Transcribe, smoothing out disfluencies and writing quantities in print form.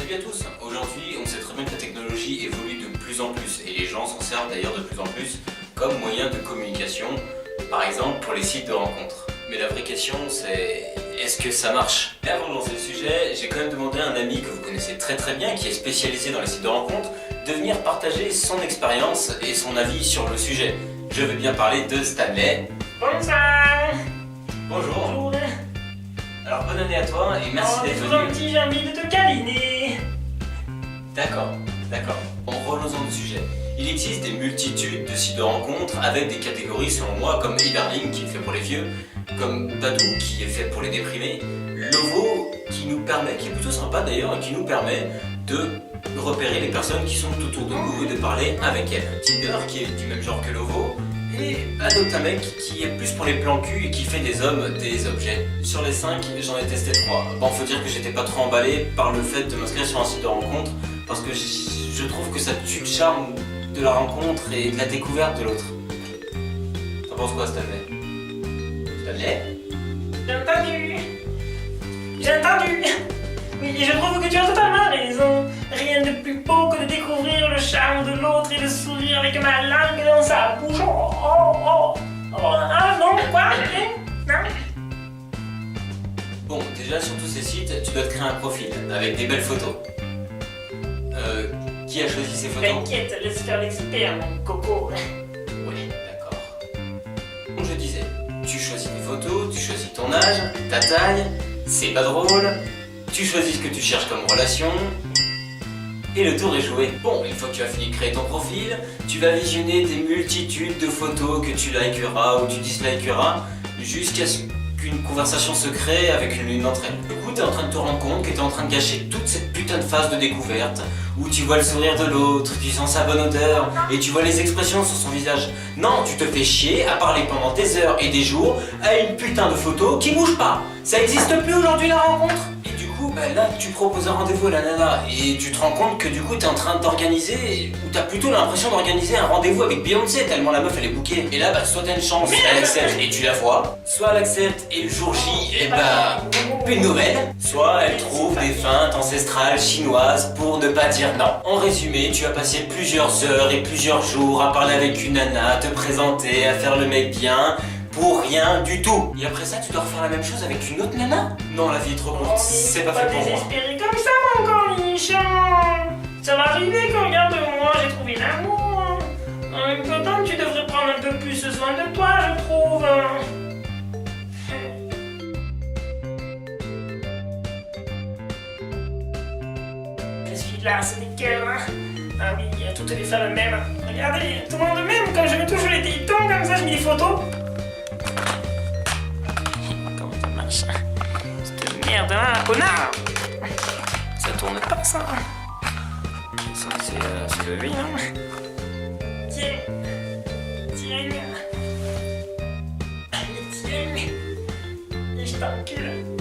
Salut à tous. Aujourd'hui, on sait très bien que la technologie évolue de plus en plus et les gens s'en servent d'ailleurs de plus en plus comme moyen de communication, par exemple pour les sites de rencontres. Mais la vraie question c'est, est-ce que ça marche? Et avant de lancer le sujet, j'ai quand même demandé à un ami que vous connaissez très bien, qui est spécialisé dans les sites de rencontres, de venir partager son expérience et son avis sur le sujet. Je veux bien parler de Stanley. Bonsoir. Bonjour. Bonjour. Alors bonne année à toi et merci d'être t'es venu. gentil, j'ai envie de te câliner. D'accord. Relançons le sujet. Il existe des multitudes de sites de rencontres avec des catégories selon moi comme e-learning qui est fait pour les vieux, comme Badoo qui est fait pour les déprimés, Lovo qui nous permet, qui est plutôt sympa d'ailleurs, et qui nous permet de repérer les personnes qui sont autour de nous et de parler avec elles. Tinder qui est du même genre que Lovo, et Adopte un mec qui est plus pour les plans cul et qui fait des hommes des objets. Sur les 5, j'en ai testé 3. Bon, faut dire que j'étais pas trop emballé par le fait de m'inscrire sur un site de rencontre parce que je trouve que ça tue le charme de la rencontre et de la découverte de l'autre. T'en penses quoi, Stanley? Stanley? J'ai entendu. Oui, je trouve que tu as totalement raison. Rien de plus beau que de découvrir le charme de l'autre et de sourire avec ma langue dans sa bouche. Ah non, quoi? Non? Bon, déjà sur tous ces sites, tu dois te créer un profil avec des belles photos. Qui a choisi ces photos? T'inquiète, laisse faire l'expert, mon coco. Oui, d'accord. Comme je disais, tu choisis tes photos, tu choisis ton âge, ta taille, c'est pas drôle, tu choisis ce que tu cherches comme relation, et le tour est joué. Bon, une fois que tu as fini de créer ton profil, tu vas visionner des multitudes de photos que tu likeras ou tu dislikeras, jusqu'à ce qu'une conversation se crée avec l'une d'entre elles. Du coup, t'es en train de te rendre compte que t'es en train de gâcher toute cette putain de phase de découverte, où tu vois le sourire de l'autre, tu sens sa bonne odeur, et tu vois les expressions sur son visage. Non, tu te fais chier à parler pendant des heures et des jours à une putain de photo qui bouge pas. Ça existe plus aujourd'hui la rencontre. Et du coup, là, tu proposes un rendez-vous à la nana, et tu te rends compte que du coup, t'es en train d'organiser, ou t'as plutôt l'impression d'organiser un rendez-vous avec Beyoncé, tellement la meuf elle est bookée. Et là, soit t'as une chance, elle accepte et tu la vois, soit elle accepte et le jour J, plus de nouvelles, soit elle trouve des feintes ancestrales chinoises pour ne pas dire non. En résumé, tu as passé plusieurs heures et plusieurs jours à parler avec une nana, à te présenter, à faire le mec bien, pour rien du tout. Et après ça, tu dois refaire la même chose avec une autre nana? Non, la vie est trop courte, c'est pas fait pour moi. Désespéré comme ça, mon cornichon. Ça va arriver que regarde-moi, j'ai trouvé l'amour. En même temps, tu devrais prendre un peu plus soin de toi, je trouve. Cette fille-là, c'est des cœurs, hein. Ah oui, toutes les femmes m'aiment. Regardez, tout le monde m'aime quand je me touche les tétons, comme ça, je mets des photos. Comment ça marche? Cette merde, hein, connard! Ça tourne pas, ça. Ça, c'est le vie, hein. Tiens. Tiens. Et je t'encule.